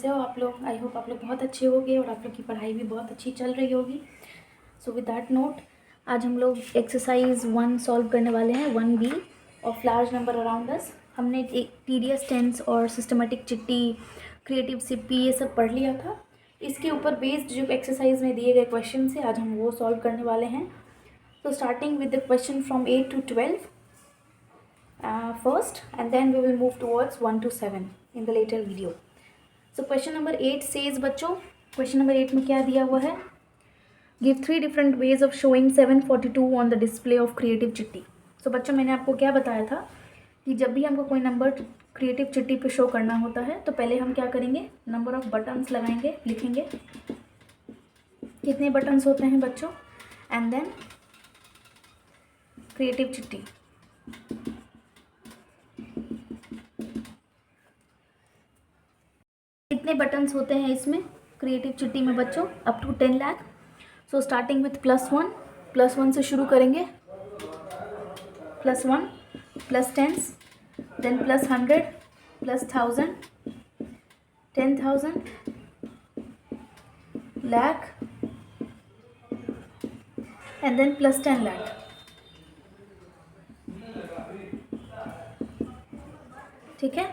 कैसे हो आप लोग। आई होप आप लोग बहुत अच्छे होंगे और आप लोग की पढ़ाई भी बहुत अच्छी चल रही होगी। सो विद दैट नोट आज हम लोग एक्सरसाइज 1 सॉल्व करने वाले हैं, 1B of large number around us. हमने एक TDS टेंस और सिस्टमेटिक चिट्टी, क्रिएटिव सिप्पी ये सब पढ़ लिया था। इसके ऊपर बेस्ड जो एक्सरसाइज में दिए गए क्वेश्चन से आज हम वो सॉल्व करने वाले हैं। तो starting with the question from 8 to 12 first, and then we will move towards 1 to 7 in the later video. So question number 8 says बच्चों, question number 8 में क्या दिया हुआ है, give 3 different ways of showing 742 on the display of creative चिट्टी। So बच्चों मैंने आपको क्या बताया था कि जब भी हमको कोई नंबर क्रिएटिव चिट्टी पे शो करना होता है तो पहले हम क्या करेंगे, नंबर ऑफ बटन्स लगाएंगे, लिखेंगे कितने बटन्स होते हैं बच्चों, एंड देन क्रिएटिव चिट्टी। कितने बटन्स होते हैं इसमें क्रिएटिव चिट्टी में बच्चों, up to 10 lakh. So starting with +1 से शुरू करेंगे, +1 +10, then +100 +1000 10,000 lakh and then +10 lakh. ठीक है,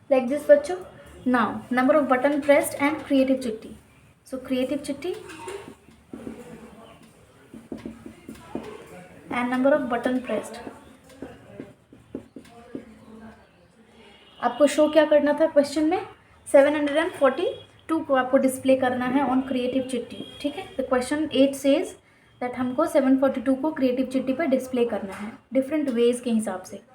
लाइक दिस बच्चों। Now number of button pressed and creative चिट्टी। सो क्रिएटिव चिट्टी and number of button pressed. आपको शो क्या करना था क्वेश्चन में, 742 को आपको डिस्प्ले करना है ऑन क्रिएटिव चिट्टी। ठीक है, द क्वेश्चन 8 सेज दैट हमको 742 को क्रिएटिव चिट्टी पे डिस्प्ले करना है डिफरेंट वेज के हिसाब से।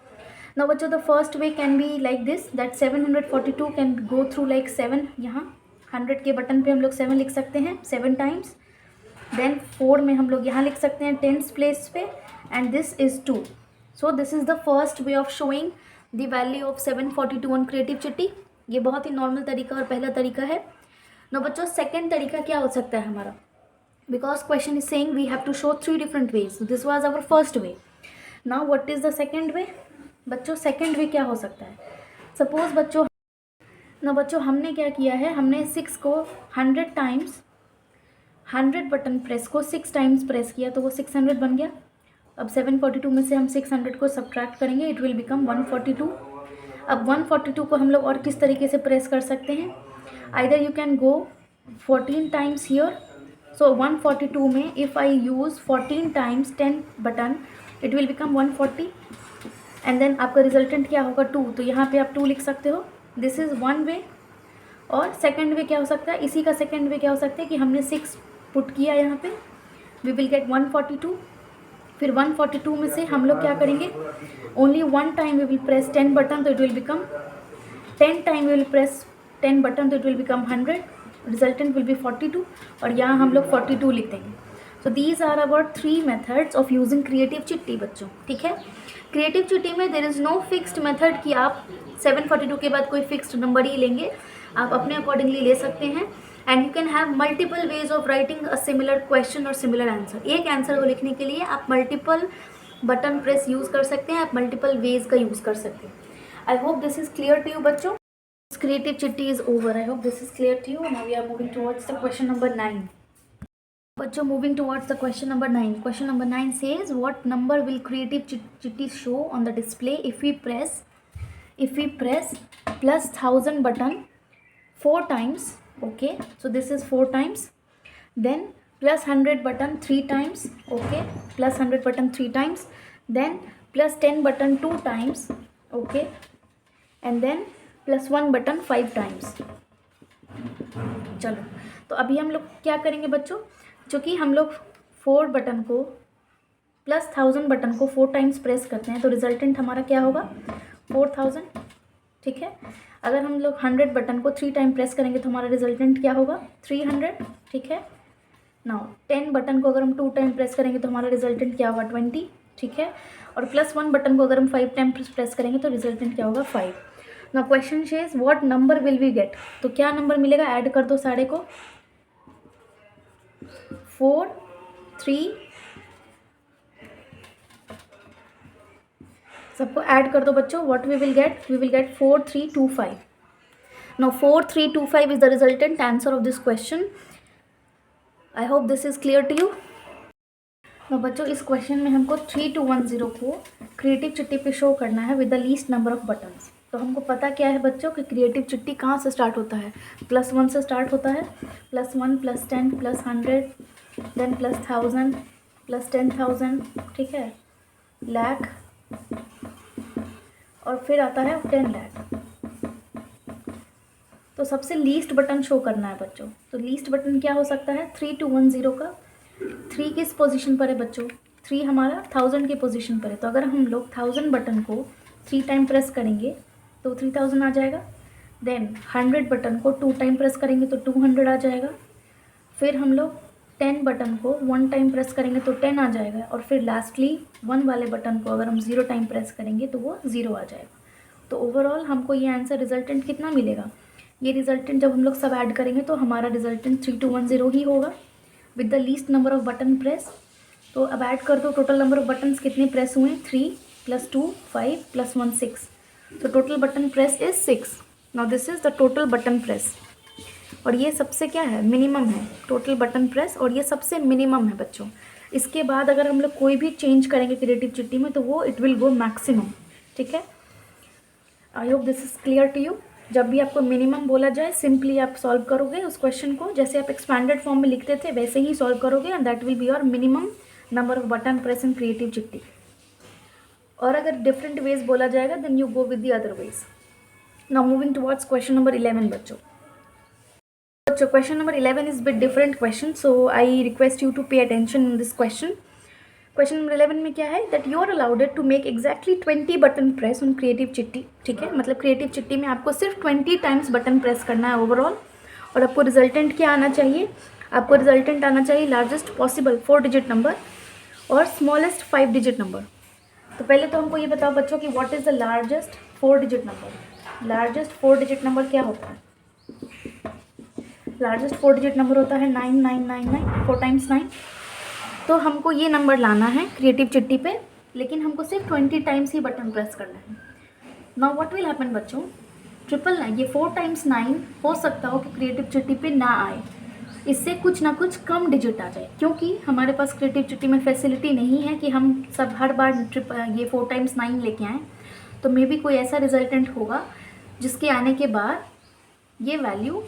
नाउ बच्चों the first way can be like this, that 742 can go through like 7। यहाँ 100 के बटन पे हम लोग 7 लिख सकते हैं 7 टाइम्स, देन 4 में हम लोग यहाँ लिख सकते हैं 10th प्लेस पे, and this is 2। So this is the first way of showing the value of 742 on creative चिट्टी। ये बहुत ही नॉर्मल तरीका और पहला तरीका है। नो बच्चों सेकेंड तरीका क्या हो सकता है हमारा, because question is saying we have to show 3 different ways, this was our first way. Now what is the second way बच्चों, सेकेंड वे क्या हो सकता है, सपोज बच्चों ना बच्चों हमने क्या किया है, हमने 6 को 100 टाइम्स, 100 बटन प्रेस को 6 टाइम्स प्रेस किया तो वो 600 बन गया। अब 742 में से हम 600 को सब्ट्रैक्ट करेंगे, इट विल बिकम 142। अब 142 को हम लोग और किस तरीके से प्रेस कर सकते हैं, either you can go 14 times here. So 142 में if I use 14 times 10 button it will become 140, and then आपका रिजल्टेंट क्या होगा 2, तो यहाँ पे आप 2 लिख सकते हो। This is one way. और सेकंड वे क्या हो सकता है, इसी का सेकंड वे क्या हो सकता है कि हमने 6 पुट किया यहाँ पे, वी विल गेट 142। फिर 142 में से हम लोग क्या करेंगे, only 1 time we will press 10 button तो it will become 10 time we will press 10 button तो it will become 100, resultant will be 42, और यहाँ हम लोग 42 लिख देंगे। So these are about 3 methods of using creative चिट्टी बच्चों। ठीक है, क्रिएटिव चिट्टी में there is no fixed method कि आप 742 के बाद कोई फिक्स्ड नंबर ही लेंगे, आप अपने अकॉर्डिंगली ले सकते हैं। And you can have multiple ways of writing a similar question और सिमिलर आंसर। एक आंसर को लिखने के लिए आप मल्टीपल बटन प्रेस यूज़ कर सकते हैं, आप मल्टीपल वेज का यूज़ कर सकते हैं। I hope this is clear to you बच्चों। क्रिएटिव चिट्टी is over, I hope this is clear to you. Now we are moving towards the question number 9 बच्चों, moving towards the question number 9. Question number 9 says what number will creative chitti show on the display if we press +1000 button 4 times. Okay, so this is 4 times, then +100 button 3 times. Okay, +100 button 3 times, then +10 button 2 times. Okay, and then +1 button 5 times. चलो तो अभी हम लोग क्या करेंगे बच्चों, चूँकि हम लोग 4 बटन को +1000 बटन को 4 टाइम्स प्रेस करते हैं तो रिजल्टेंट हमारा क्या होगा 4000। ठीक है, अगर हम लोग 100 बटन को 3 टाइम प्रेस करेंगे तो हमारा रिजल्टेंट क्या होगा 300। ठीक है, नाउ 10 बटन को अगर हम 2 टाइम प्रेस करेंगे तो हमारा रिजल्टेंट क्या होगा 20। ठीक है, और +1 बटन को अगर हम 5 टाइम प्रेस करेंगे तो रिजल्टेंट क्या होगा 5। Now question says what number will we get, तो क्या नंबर मिलेगा, ऐड कर दो सारे को, 4 3 सबको ऐड कर दो बच्चों। What we will get 4325। Now 4325 is the resultant answer of this question. I hope this is clear to you. Now बच्चों इस क्वेश्चन में हमको 3210 को क्रिएटिव चिट्टी पे शो करना है with the least number of buttons. तो हमको पता क्या है बच्चों कि क्रिएटिव चिट्टी कहाँ से स्टार्ट होता है, +1 से स्टार्ट होता है, +1 +10 +100 देन +1000 +10,000, ठीक है, लाख, और फिर आता है 10 लाख। तो सबसे लीस्ट बटन शो करना है बच्चों। तो लीस्ट बटन क्या हो सकता है, 3210 का 3 किस पोजीशन पर है बच्चों, 3 हमारा 1000 की पोजीशन पर है। तो अगर हम लोग 1000 बटन को 3 टाइम प्रेस करेंगे तो 3000 आ जाएगा। देन 100 बटन को 2 टाइम प्रेस करेंगे तो 200 आ जाएगा। फिर हम लोग 10 बटन को 1 टाइम प्रेस करेंगे तो 10 आ जाएगा। और फिर लास्टली 1 वाले बटन को अगर हम 0 टाइम प्रेस करेंगे तो वो 0 आ जाएगा। तो ओवरऑल हमको ये आंसर रिजल्टेंट कितना मिलेगा, ये रिजल्टेंट जब हम लोग सब ऐड करेंगे तो हमारा रिजल्टेंट 3210 ही होगा with the least number of button press. तो अब ऐड कर दो टोटल नंबर ऑफ बटन्स कितने प्रेस हुए, 3 + 2 5 + 1 6। तो total button press is 6। Now this is the total button press, और ये सबसे क्या है, मिनिमम है टोटल बटन प्रेस, और ये सबसे मिनिमम है बच्चों। इसके बाद अगर हम लोग कोई भी चेंज करेंगे क्रिएटिव चिट्टी में तो वो इट विल गो मैक्सिमम, ठीक है। I hope this is clear to you. जब भी आपको मिनिमम बोला जाए सिंपली आप सॉल्व करोगे उस क्वेश्चन को, जैसे आप एक्सपैंडेड फॉर्म में लिखते थे वैसे ही सॉल्व करोगे, and that will be your minimum number of button press in creative चिट्टी। और अगर डिफरेंट वेज बोला जाएगा then you go with the other ways. Now moving towards question number 11 बच्चों। Question number 11 is a bit different question, so I request you to pay attention in this question. Question number 11 में क्या है, that you are allowed to make exactly 20 button press on creative चिट्टी, ठीक है। मतलब creative चिट्टी में आपको सिर्फ 20 टाइम्स बटन प्रेस करना है ओवरऑल, और आपको रिजल्टेंट क्या आना चाहिए, आपको रिजल्टेंट आना चाहिए लार्जेस्ट पॉसिबल 4 डिजिट नंबर और स्मॉलेस्ट 5 डिजिट नंबर। तो पहले तो हमको ये बताओ बच्चों कि what is the largest 4 digit number. Largest 4 digit number क्या होता है, लार्जेस्ट 4 डिजिट नंबर होता है 9999, 4 टाइम्स 9। तो हमको ये नंबर लाना है क्रिएटिव चिट्टी पे, लेकिन हमको सिर्फ 20 टाइम्स ही बटन प्रेस करना है। नाउ व्हाट विल हैपन बच्चों, 999 ये 4 टाइम्स 9 हो सकता हो कि क्रिएटिव चिट्टी पे ना आए, इससे कुछ ना कुछ कम डिजिट आ जाए, क्योंकि हमारे पास क्रिएटिव चिट्टी में फैसिलिटी नहीं है कि हम सब हर बार ये 4 टाइम्स 9 लेके आएँ। तो मे बी कोई ऐसा रिजल्टेंट होगा जिसके आने के बाद ये वैल्यू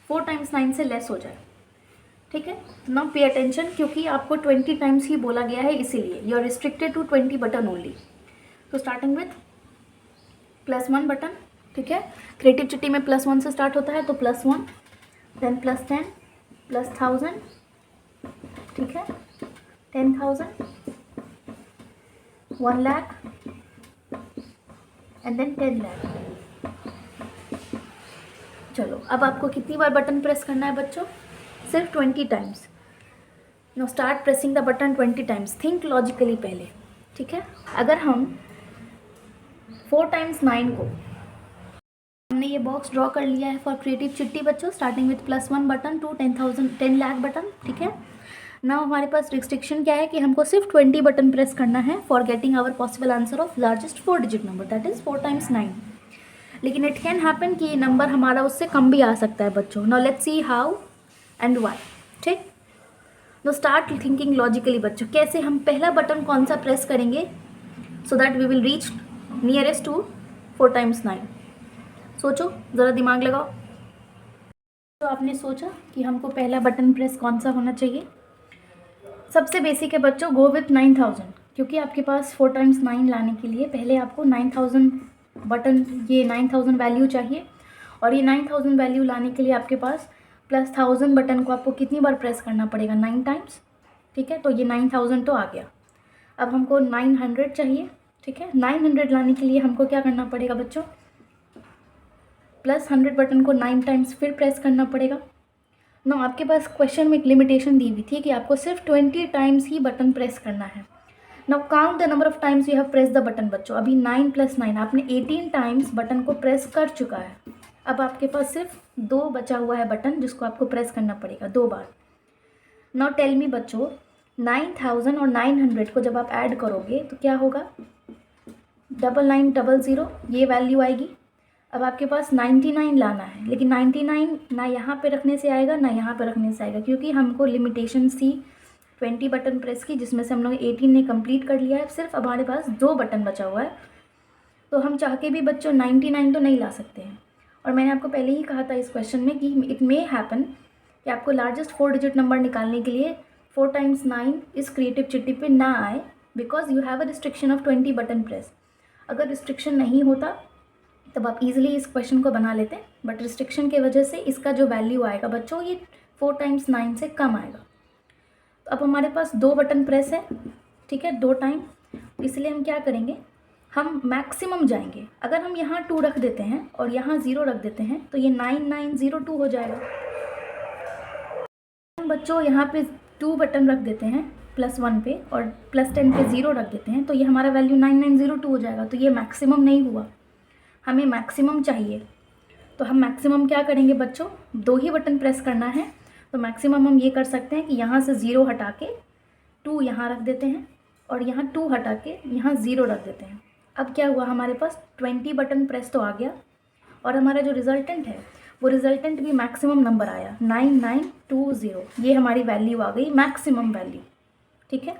4 टाइम्स 9 से लेस हो जाए, ठीक है। नाउ पे अटेंशन, क्योंकि आपको 20 टाइम्स ही बोला गया है इसीलिए you are restricted to 20 button only. तो स्टार्टिंग विथ +1 बटन, ठीक है। क्रिएटिव चिट्टी में +1 से स्टार्ट होता है, तो +1 देन +10 +1000, ठीक है, 10,000 1 लाख एंड देन 10 लाख। चलो अब आपको कितनी बार बटन प्रेस करना है बच्चों, सिर्फ 20 times. Know start pressing the button 20 times. Think logically पहले, ठीक है। अगर हम 4 टाइम्स 9 को, हमने ये बॉक्स ड्रॉ कर लिया है फॉर क्रिएटिव चिट्टी बच्चों, starting with +1 button to 10 lakh button, ठीक है। नाउ हमारे पास रिस्ट्रिक्शन क्या है कि हमको सिर्फ 20 बटन प्रेस करना है for getting our possible answer of largest 4 digit number, that is 4 times 9। लेकिन इट कैन हैपन कि नंबर हमारा उससे कम भी आ सकता है बच्चों। Now let's see how and why, ठीक। नो स्टार्ट थिंकिंग लॉजिकली बच्चों, कैसे हम पहला बटन कौन सा प्रेस करेंगे so that we will reach nearest to 4 times 9। सोचो ज़रा, दिमाग लगाओ। तो आपने सोचा कि हमको पहला बटन प्रेस कौन सा होना चाहिए। सबसे बेसिक है बच्चों, गो विथ 9000, क्योंकि आपके पास 4 टाइम्स 9 लाने के लिए पहले आपको 9000 बटन, ये 9000 वैल्यू चाहिए, और ये 9000 वैल्यू लाने के लिए आपके पास +1000 बटन को आपको कितनी बार प्रेस करना पड़ेगा, 9 टाइम्स, ठीक है। तो ये 9000 तो आ गया। अब हमको 900 चाहिए, ठीक है। 900 लाने के लिए हमको क्या करना पड़ेगा बच्चों, +100 बटन को 9 टाइम्स फिर प्रेस करना पड़ेगा। ना आपके पास क्वेश्चन में एक लिमिटेशन दी हुई थी कि आपको सिर्फ 20 टाइम्स ही बटन प्रेस करना है। Now count the number of times you have press the button बच्चों। अभी 9 + 9 आपने 18 टाइम्स बटन को प्रेस कर चुका है। अब आपके पास सिर्फ 2 बचा हुआ है बटन जिसको आपको प्रेस करना पड़ेगा 2 बार। नाउ टेल मी बच्चों, 9000 और 900 को जब आप ऐड करोगे तो क्या होगा, 9900 ये वैल्यू आएगी। अब आपके पास 99 लाना है, लेकिन 99 ना यहाँ पे रखने से आएगा ना यहाँ पे रखने से आएगा, क्योंकि हमको लिमिटेशन थी 20 बटन प्रेस की, जिसमें से हम लोग 18 ने कंप्लीट कर लिया है। सिर्फ हमारे पास 2 बटन बचा हुआ है, तो हम चाह के भी बच्चों 99 तो नहीं ला सकते हैं। और मैंने आपको पहले ही कहा था इस क्वेश्चन में कि इट मे हैपन कि आपको लार्जेस्ट 4 डिजिट नंबर निकालने के लिए 4 × 9 इस क्रिएटिव चिट्टी पे ना आए, because you have a restriction of 20 button press. अगर रिस्ट्रिक्शन नहीं होता तब आप इजीली इस क्वेश्चन को बना लेते, बट रिस्ट्रिक्शन की वजह से इसका जो वैल्यू आएगा बच्चों ये 4 × 9 से कम आएगा। तो अब हमारे पास 2 बटन प्रेस है, ठीक है, 2 टाइम, इसलिए हम क्या करेंगे, हम मैक्सिमम जाएंगे। अगर हम यहाँ 2 रख देते हैं और यहाँ 0 रख देते हैं तो ये 9902 हो जाएगा। हम बच्चों यहाँ पे 2 बटन रख देते हैं +1 पे और +10 पे 0 रख देते हैं, तो ये हमारा वैल्यू 9902 हो जाएगा। तो ये मैक्सिमम नहीं हुआ, हमें मैक्सिमम चाहिए। तो हम मैक्सिमम क्या करेंगे बच्चों, 2 ही बटन प्रेस करना है। तो मैक्सिमम हम ये कर सकते हैं कि यहाँ से 0 हटा के 2 यहाँ रख देते हैं और यहाँ 2 हटा के यहाँ 0 रख देते हैं। अब क्या हुआ, हमारे पास 20 बटन प्रेस तो आ गया और हमारा जो रिजल्टेंट है वो रिजल्टेंट भी मैक्सिमम नंबर आया 9920। ये हमारी वैल्यू आ गई, मैक्सिमम वैल्यू, ठीक है,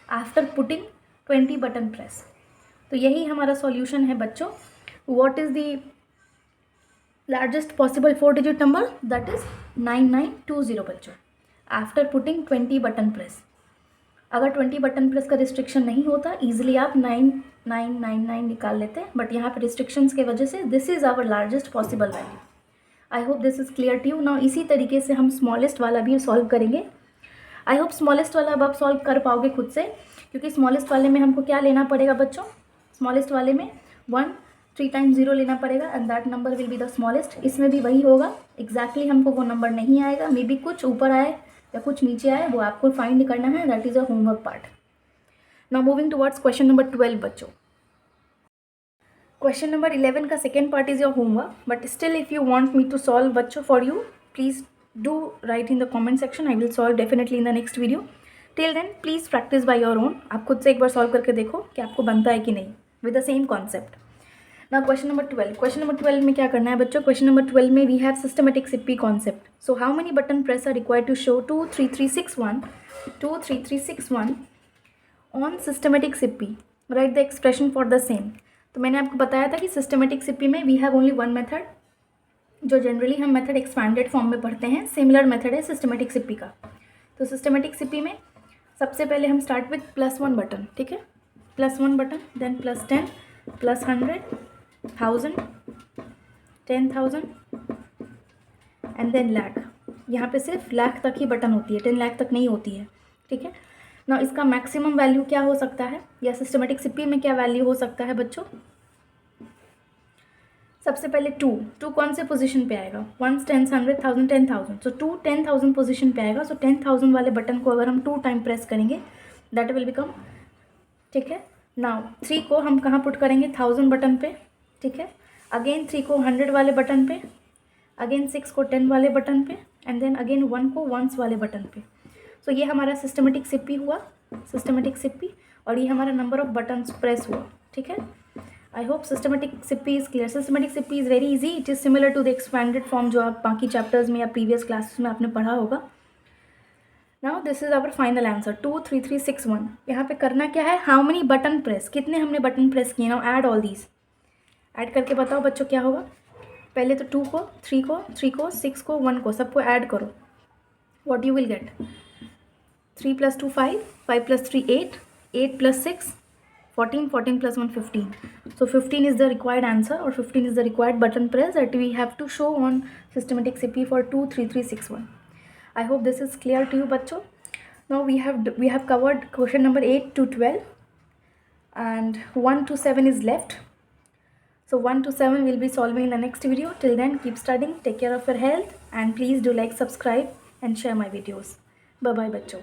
आफ्टर पुटिंग 20 बटन प्रेस। तो यही हमारा सॉल्यूशन है बच्चों। What is the largest possible 4 digit number, that is 9920 बच्चों, आफ्टर पुटिंग 20 बटन प्रेस। अगर 20 बटन प्रेस का रिस्ट्रिक्शन नहीं होता ईजिली आप 9999 निकाल लेते, बट यहाँ पे रिस्ट्रिक्शंस के वजह से this is our largest possible value. I hope this is clear to you. Now इसी तरीके से हम स्मॉलेस्ट वाला भी सॉल्व करेंगे। आई होप स्मॉलेस्ट वाला अब आप सॉल्व कर पाओगे खुद से, क्योंकि स्मॉलेस्ट वाले में हमको क्या लेना पड़ेगा बच्चों, स्मॉलेस्ट वाले में 1 3 × 0 लेना पड़ेगा and that number will be the smallest. इसमें भी वही होगा, एग्जैक्टली हमको वो नंबर नहीं आएगा, मे बी कुछ ऊपर आए या कुछ नीचे आए, वो आपको फाइंड करना है, that is a homework part. Now moving towards question number 12 बच्चों। क्वेश्चन नंबर 11 का second part is your homework, but still if you want me to solve बच्चों for you, please do write in the comment section, I will solve definitely in the next video. Till then please practice by your own, आप खुद से एक बार solve करके देखो कि आपको बनता है कि नहीं, with the same concept. Now question number 12, question number 12 में क्या करना है बच्चों, क्वेश्चन नंबर 12 में वी हैव सिस्टमेटिक सिप्पी concept. So how many button press are required to show 23361 on systematic सिप्पी, right the expression for the same. तो मैंने आपको बताया था कि सिस्टमेटिक सिप्पी में वी हैव ओनली 1 मेथड, जो जनरली हम मेथड एक्सपैंडेड फॉर्म में पढ़ते हैं, सिमिलर मेथड है सिस्टमेटिक सिप्पी का। तो सिस्टमेटिक सिप्पी में सबसे पहले हम स्टार्ट विथ +1 बटन, ठीक है, +1 button, then +10, +100, 1000, 10,000 and then lakh. यहाँ पे सिर्फ लाख तक ही बटन होती है, 10 लाख तक नहीं होती है, ठीक है ना। इसका मैक्सिमम वैल्यू क्या हो सकता है, या सिस्टमेटिक सिप्पी में क्या वैल्यू हो सकता है बच्चों। सबसे पहले 2 कौन से पोजीशन पे आएगा, 1 10 100 1000 10,000, सो 2 10,000 पोजीशन पे आएगा। सो 10,000 वाले बटन को अगर हम 2 टाइम प्रेस करेंगे दैट विल बिकम, ठीक है। नाउ 3 को हम कहाँ पुट करेंगे, 1000 बटन पे, ठीक है। अगेन 3 को 100 वाले बटन पे, अगेन 6 को 10 वाले बटन पे एंड देन अगेन 1 को 1s वाले बटन पे। सो ये हमारा सिस्टमेटिक सिप्पी हुआ, सिस्टमेटिक सिप्पी, और ये हमारा नंबर ऑफ बटन्स प्रेस हुआ, ठीक है। आई होप सिस्टमेटिक सिप्पी इज़ क्लियर। सिस्टमेटिक सिप्पी is very easy, it is similar to the expanded form जो आप बाकी चैप्टर्स में या प्रीवियस क्लासेस में आपने पढ़ा होगा। Now this is our final answer 23361। यहाँ पे करना क्या है, हाउ मेनी बटन प्रेस, कितने हमने बटन प्रेस किए। Now add all these, add करके बताओ बच्चों क्या होगा। पहले तो 2 को 3 को 3 को 6 को 1 को सबको ऐड करो, what you will get, 3 + 2 5, 5 + 3 8, 8 + 6 14, 14 + 1 15. So 15 is the required answer, or 15 is the required button press that we have to show on systematic CP for 23361. I hope this is clear to you बच्चों. Now we have covered question number 8 to 12 and 1 to 7 is left. So 1 to 7 we'll be solving in the next video. Till then, keep studying, take care of your health, and please do like, subscribe and share my videos. Bye bye बच्चों.